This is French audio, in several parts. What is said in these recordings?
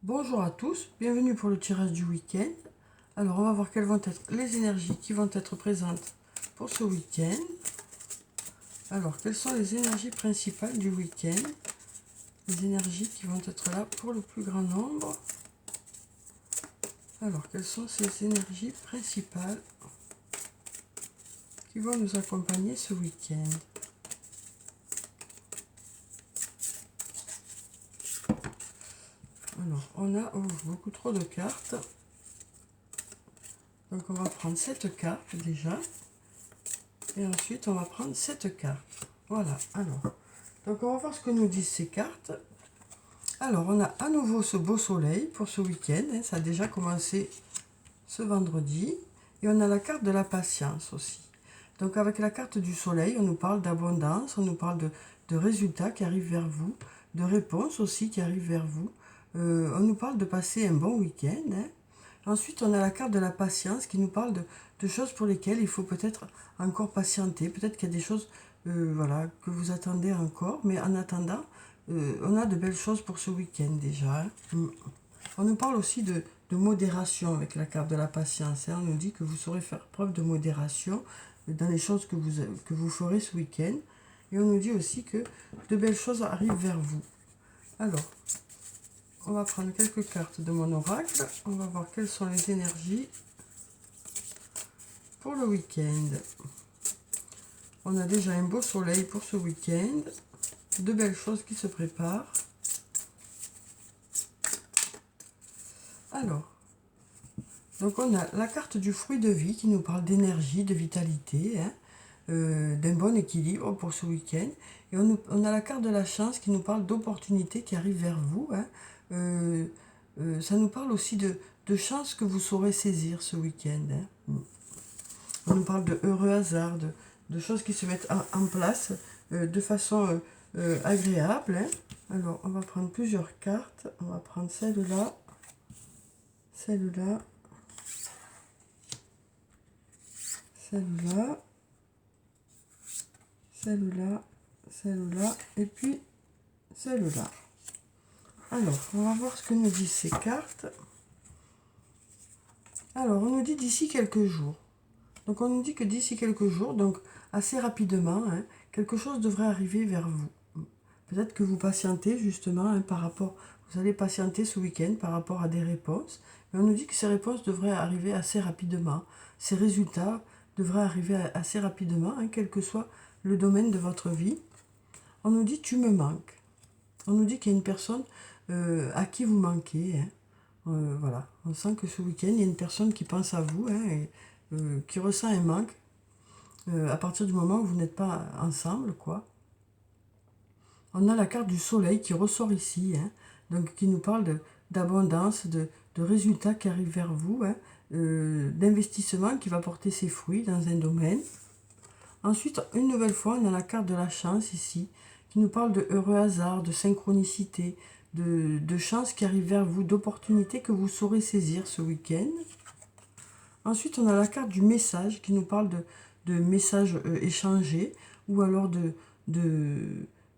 Bonjour à tous, bienvenue pour le tirage du week-end. Alors on va voir quelles vont être les énergies qui vont être présentes pour ce week-end. Alors quelles sont les énergies principales du week-end? Les énergies qui vont être là pour le plus grand nombre. Alors quelles sont ces énergies principales qui vont nous accompagner ce week-end? Alors on a beaucoup trop de cartes. Donc on va prendre cette carte déjà. Et ensuite on va prendre cette carte. Voilà, alors. Donc on va voir ce que nous disent ces cartes. Alors on a à nouveau ce beau soleil pour ce week-end. Ça a déjà commencé ce vendredi. Et on a la carte de la patience aussi. Donc avec la carte du soleil, on nous parle d'abondance, on nous parle de résultats qui arrivent vers vous, de réponses aussi qui arrivent vers vous. On nous parle de passer un bon week-end. Ensuite, on a la carte de la patience qui nous parle de choses pour lesquelles il faut peut-être encore patienter. Peut-être qu'il y a des choses voilà, que vous attendez encore. Mais en attendant, on a de belles choses pour ce week-end déjà. On nous parle aussi de modération avec la carte de la patience. On nous dit que vous saurez faire preuve de modération dans les choses que vous ferez ce week-end. Et on nous dit aussi que de belles choses arrivent vers vous. Alors, on va prendre quelques cartes de mon oracle. On va voir quelles sont les énergies pour le week-end. On a déjà un beau soleil pour ce week-end. De belles choses qui se préparent. Alors, donc on a la carte du fruit de vie qui nous parle d'énergie, de vitalité, d'un bon équilibre pour ce week-end. Et on a la carte de la chance qui nous parle d'opportunités qui arrivent vers vous. Ça nous parle aussi de chances que vous saurez saisir ce week-end. On nous parle de heureux hasards, de choses qui se mettent en place de façon agréable. Alors, on va prendre plusieurs cartes. On va prendre celle-là, celle-là, celle-là, celle-là, celle-là, et puis celle-là. Alors, on va voir ce que nous disent ces cartes. Alors, on nous dit d'ici quelques jours. Donc, on nous dit que d'ici quelques jours, donc assez rapidement, quelque chose devrait arriver vers vous. Peut-être que vous patientez justement par rapport, vous allez patienter ce week-end par rapport à des réponses. Mais on nous dit que ces réponses devraient arriver assez rapidement. Ces résultats devraient arriver assez rapidement, quel que soit le domaine de votre vie. On nous dit tu me manques. On nous dit qu'il y a une personne à qui vous manquez. Voilà, on sent que ce week-end, il y a une personne qui pense à vous et qui ressent un manque à partir du moment où vous n'êtes pas ensemble, quoi. On a la carte du soleil qui ressort ici, donc qui nous parle d'abondance, de résultats qui arrivent vers vous, d'investissement qui va porter ses fruits dans un domaine. Ensuite, une nouvelle fois, on a la carte de la chance ici, qui nous parle de heureux hasard, de synchronicité, de chance qui arrive vers vous, d'opportunités que vous saurez saisir ce week-end. Ensuite, on a la carte du message qui nous parle de messages échangés ou alors de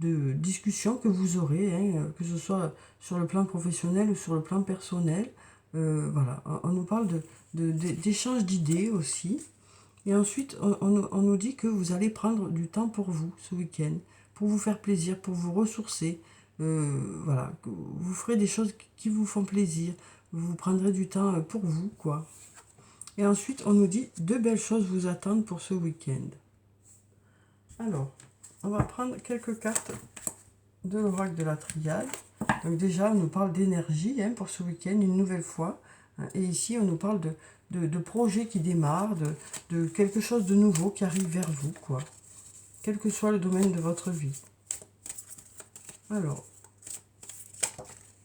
discussions que vous aurez, que ce soit sur le plan professionnel ou sur le plan personnel. Voilà, on nous parle d'échanges d'idées aussi. Et ensuite, on nous dit que vous allez prendre du temps pour vous ce week-end, pour vous faire plaisir, pour vous ressourcer. Voilà, vous ferez des choses qui vous font plaisir. Vous prendrez du temps pour vous, quoi. Et ensuite, on nous dit de belles choses vous attendent pour ce week-end. Alors, on va prendre quelques cartes de l'oracle de la triade. Donc déjà, on nous parle d'énergie pour ce week-end, une nouvelle fois. Et ici, on nous parle de projets qui démarrent, de quelque chose de nouveau qui arrive vers vous, quoi. Quel que soit le domaine de votre vie. Alors,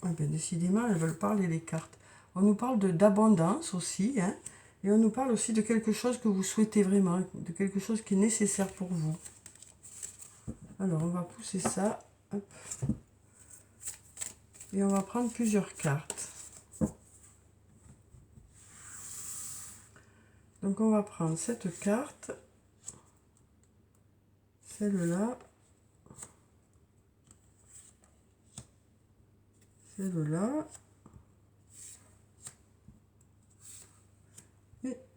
bien, décidément, elles veulent parler les cartes. On nous parle d'abondance aussi, et on nous parle aussi de quelque chose que vous souhaitez vraiment, de quelque chose qui est nécessaire pour vous. Alors, on va pousser ça. Hop. Et on va prendre plusieurs cartes. Donc, on va prendre cette carte, celle-là, celle-là,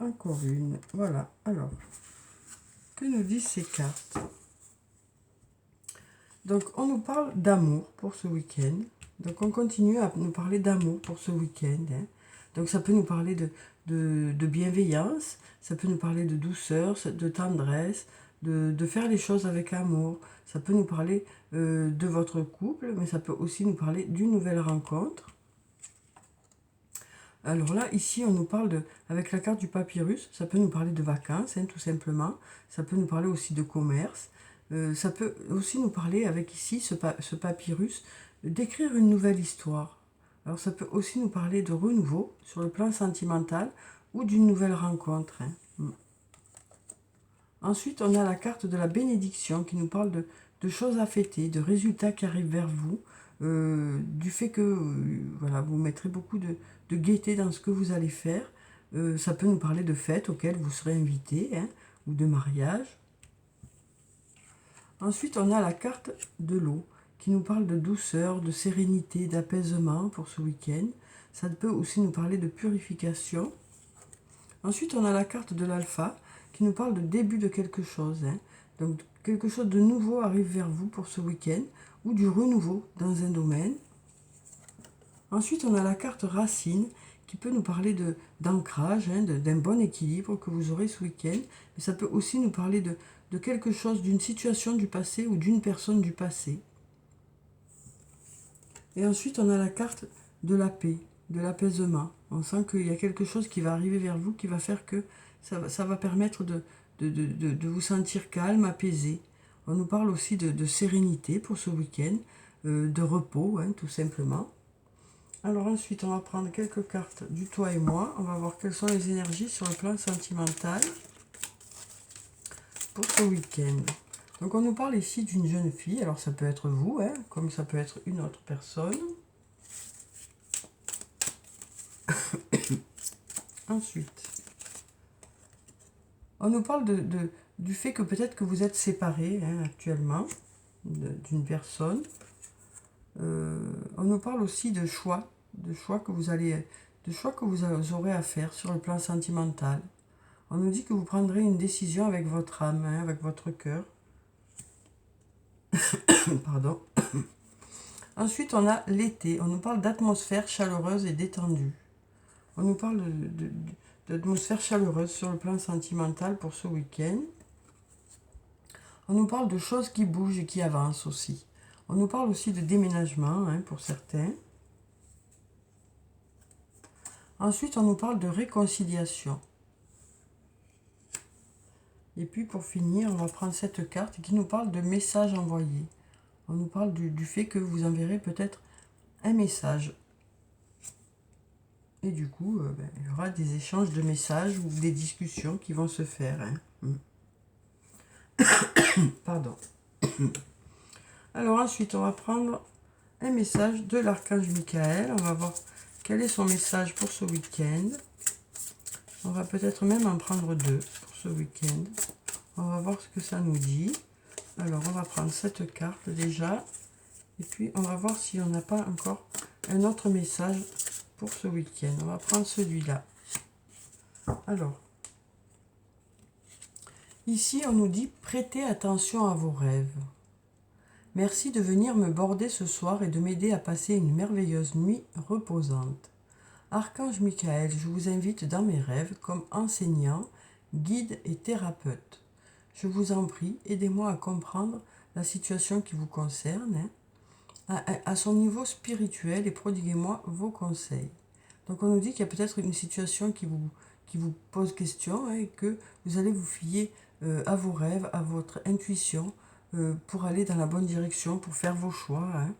encore une. Voilà. Alors, que nous disent ces cartes? Donc, on nous parle d'amour pour ce week-end. Donc, on continue à nous parler d'amour pour ce week-end. Hein. Donc, ça peut nous parler de bienveillance, ça peut nous parler de douceur, de tendresse, de faire les choses avec amour. Ça peut nous parler de votre couple, mais ça peut aussi nous parler d'une nouvelle rencontre. Alors là, ici, on nous parle avec la carte du papyrus, ça peut nous parler de vacances, hein, tout simplement. Ça peut nous parler aussi de commerce. Ça peut aussi nous parler, avec ici, ce papyrus, d'écrire une nouvelle histoire. Alors ça peut aussi nous parler de renouveau sur le plan sentimental ou d'une nouvelle rencontre. Hein. Ensuite, on a la carte de la bénédiction qui nous parle de choses à fêter, de résultats qui arrivent vers vous, du fait que voilà, vous mettrez beaucoup de gaieté dans ce que vous allez faire. Ça peut nous parler de fêtes auxquelles vous serez invité, hein, ou de mariage. Ensuite, on a la carte de l'eau qui nous parle de douceur, de sérénité, d'apaisement pour ce week-end. Ça peut aussi nous parler de purification. Ensuite, on a la carte de l'alpha qui nous parle de début de quelque chose. Hein. Donc, quelque chose de nouveau arrive vers vous pour ce week-end ou du renouveau dans un domaine. Ensuite, on a la carte racine qui peut nous parler d'ancrage, hein, d'un bon équilibre que vous aurez ce week-end. Mais ça peut aussi nous parler de quelque chose, d'une situation du passé ou d'une personne du passé. Et ensuite, on a la carte de la paix, de l'apaisement. On sent qu'il y a quelque chose qui va arriver vers vous, qui va faire que ça va permettre de vous sentir calme, apaisé. On nous parle aussi de sérénité pour ce week-end, de repos, hein, tout simplement. Alors ensuite, on va prendre quelques cartes du toi et moi. On va voir quelles sont les énergies sur le plan sentimental pour ce week-end. Donc on nous parle ici d'une jeune fille. Alors ça peut être vous, hein, comme ça peut être une autre personne. Ensuite, on nous parle du fait que peut-être que vous êtes séparés, hein, actuellement d'une personne. On nous parle aussi de choix que vous aurez à faire sur le plan sentimental. On nous dit que vous prendrez une décision avec votre âme, hein, avec votre cœur. Pardon. Ensuite, on a l'été. On nous parle d'atmosphère chaleureuse et détendue. On nous parle d'atmosphère chaleureuse sur le plan sentimental pour ce week-end. On nous parle de choses qui bougent et qui avancent aussi. On nous parle aussi de déménagement, hein, pour certains. Ensuite, on nous parle de réconciliation. Et puis, pour finir, on va prendre cette carte qui nous parle de messages envoyés. On nous parle du fait que vous enverrez peut-être un message. Et du coup, il y aura des échanges de messages ou des discussions qui vont se faire. Hein. Pardon. Alors ensuite, on va prendre un message de l'archange Michael. On va voir quel est son message pour ce week-end. On va peut-être même en prendre deux pour ce week-end. On va voir ce que ça nous dit. Alors, on va prendre cette carte déjà. Et puis, on va voir si on n'a pas encore un autre message pour ce week-end. On va prendre celui-là. Alors, ici, on nous dit « Prêtez attention à vos rêves. Merci de venir me border ce soir et de m'aider à passer une merveilleuse nuit reposante. Archange Michael, je vous invite dans mes rêves comme enseignant, guide et thérapeute. Je vous en prie, aidez-moi à comprendre la situation qui vous concerne, hein, à son niveau spirituel et prodiguez-moi vos conseils. » Donc on nous dit qu'il y a peut-être une situation qui vous pose question, hein, et que vous allez vous fier à vos rêves, à votre intuition, pour aller dans la bonne direction, pour faire vos choix. Hein.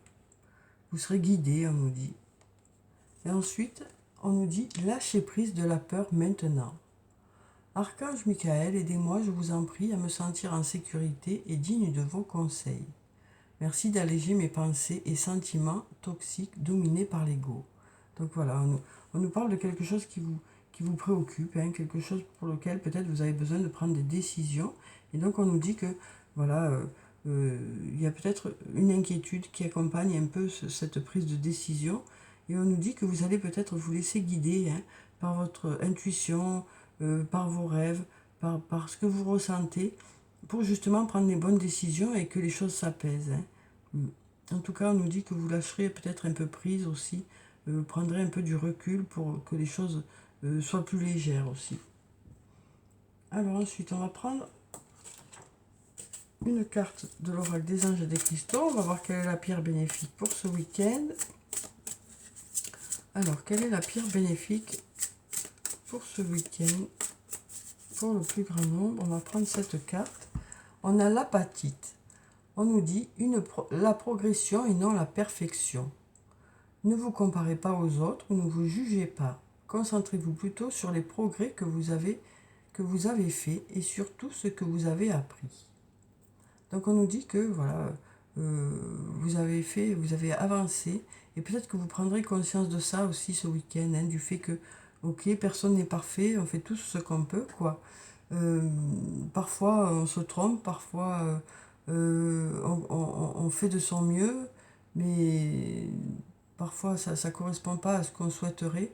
Vous serez guidé, on nous dit. Et ensuite, on nous dit « Lâchez prise de la peur maintenant. » Archange Michael, aidez-moi, je vous en prie, à me sentir en sécurité et digne de vos conseils. Merci d'alléger mes pensées et sentiments toxiques dominés par l'ego. Donc voilà, on nous parle de quelque chose qui vous préoccupe, hein, quelque chose pour lequel peut-être vous avez besoin de prendre des décisions. Et donc on nous dit que voilà, il y a peut-être une inquiétude qui accompagne un peu cette prise de décision. Et on nous dit que vous allez peut-être vous laisser guider, hein, par votre intuition, par vos rêves, par ce que vous ressentez, pour justement prendre les bonnes décisions et que les choses s'apaisent. Hein. En tout cas, on nous dit que vous lâcherez peut-être un peu prise aussi, prendrez un peu du recul pour que les choses soient plus légères aussi. Alors ensuite, on va prendre une carte de l'oracle des anges et des cristaux. On va voir quelle est la pierre bénéfique pour ce week-end. Alors, quelle est la pierre bénéfique pour ce week-end? Pour le plus grand nombre, on va prendre cette carte. On a l'apatite. On nous dit la progression et non la perfection. Ne vous comparez pas aux autres, ne vous jugez pas. Concentrez-vous plutôt sur les progrès que vous avez faits et sur tout ce que vous avez appris. Donc on nous dit que voilà, vous avez avancé, et peut-être que vous prendrez conscience de ça aussi ce week-end, hein, du fait que, ok, personne n'est parfait, on fait tous ce qu'on peut, quoi. Parfois on se trompe, parfois on fait de son mieux, mais parfois ça ne correspond pas à ce qu'on souhaiterait.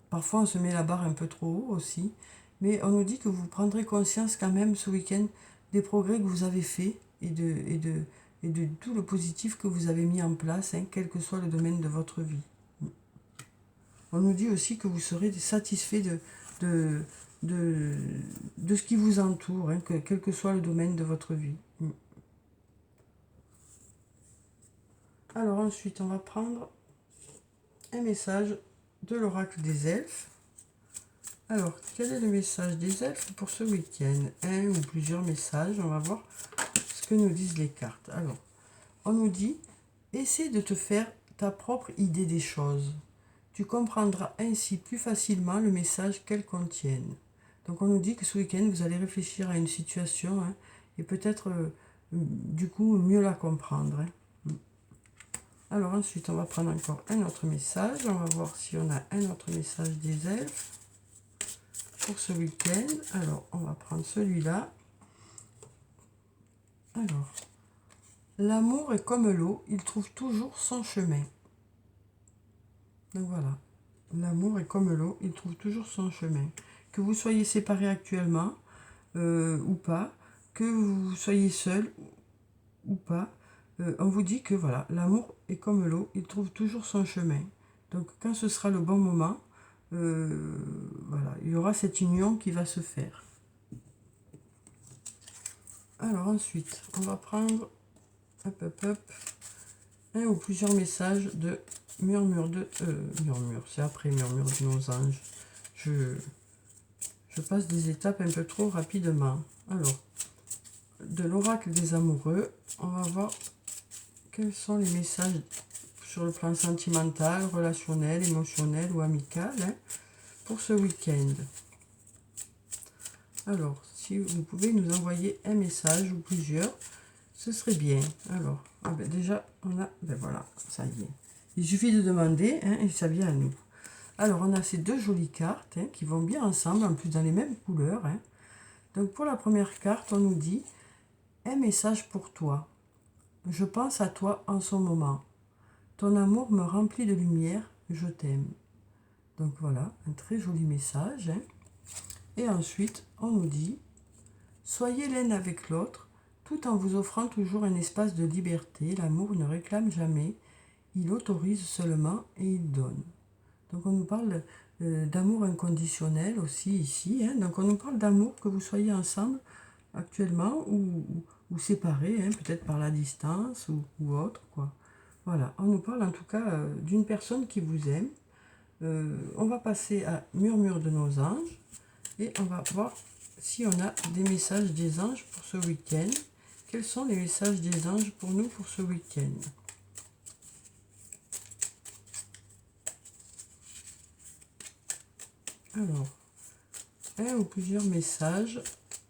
Parfois on se met la barre un peu trop haut aussi, mais on nous dit que vous prendrez conscience quand même ce week-end des progrès que vous avez faits et de tout le positif que vous avez mis en place, hein, quel que soit le domaine de votre vie. On nous dit aussi que vous serez satisfait de ce qui vous entoure, hein, quel que soit le domaine de votre vie. Alors ensuite, on va prendre un message de l'oracle des elfes. Alors, quel est le message des elfes pour ce week-end? Un ou plusieurs messages, on va voir ce que nous disent les cartes. Alors, on nous dit, essaie de te faire ta propre idée des choses. Tu comprendras ainsi plus facilement le message qu'elles contiennent. Donc on nous dit que ce week-end, vous allez réfléchir à une situation, hein, et peut-être du coup mieux la comprendre. Hein. Alors ensuite, on va prendre encore un autre message. On va voir si on a un autre message des elfes pour ce week-end. Alors, on va prendre celui-là. Alors, l'amour est comme l'eau, il trouve toujours son chemin. Donc voilà, l'amour est comme l'eau, il trouve toujours son chemin. Que vous soyez séparés actuellement ou pas, que vous soyez seul ou pas, on vous dit que voilà, l'amour est comme l'eau, il trouve toujours son chemin. Donc quand ce sera le bon moment, voilà, il y aura cette union qui va se faire. Alors ensuite, on va prendre un ou plusieurs messages de murmure, c'est après murmure de nos anges. Je passe des étapes un peu trop rapidement. Alors, de l'oracle des amoureux, on va voir quels sont les messages sur le plan sentimental, relationnel, émotionnel ou amical, hein, pour ce week-end. Alors, si vous pouvez nous envoyer un message ou plusieurs, ce serait bien. Alors, déjà, on a, voilà, ça y est. Il suffit de demander, hein, et ça vient à nous. Alors, on a ces deux jolies cartes, hein, qui vont bien ensemble, en plus dans les mêmes couleurs. Hein. Donc, pour la première carte, on nous dit « Un message pour toi. Je pense à toi en ce moment. Ton amour me remplit de lumière, je t'aime. » Donc, voilà, un très joli message. Hein. Et ensuite, on nous dit « Soyez l'un avec l'autre, tout en vous offrant toujours un espace de liberté. L'amour ne réclame jamais, il autorise seulement et il donne. » Donc on nous parle d'amour inconditionnel aussi ici. Hein. Donc on nous parle d'amour, que vous soyez ensemble actuellement ou séparés, hein, peut-être par la distance ou autre, quoi. Voilà, on nous parle en tout cas d'une personne qui vous aime. On va passer à Murmure de nos anges et on va voir si on a des messages des anges pour ce week-end. Quels sont les messages des anges pour nous pour ce week-end? Alors, un ou plusieurs messages,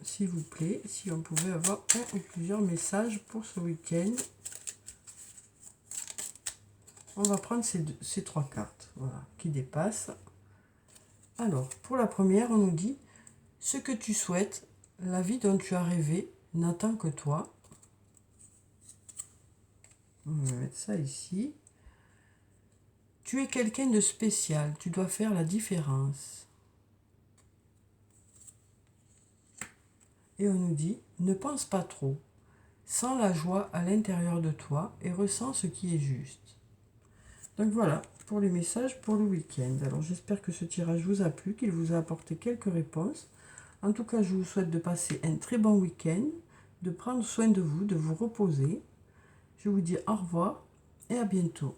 s'il vous plaît, si on pouvait avoir un ou plusieurs messages pour ce week-end. On va prendre ces trois cartes, voilà, qui dépassent. Alors, pour la première, on nous dit « Ce que tu souhaites, la vie dont tu as rêvé, n'attend que toi. » On va mettre ça ici. « Tu es quelqu'un de spécial, tu dois faire la différence. » Et on nous dit, ne pense pas trop. Sens la joie à l'intérieur de toi et ressens ce qui est juste. Donc voilà, pour les messages pour le week-end. Alors j'espère que ce tirage vous a plu, qu'il vous a apporté quelques réponses. En tout cas, je vous souhaite de passer un très bon week-end, de prendre soin de vous, de vous reposer. Je vous dis au revoir et à bientôt.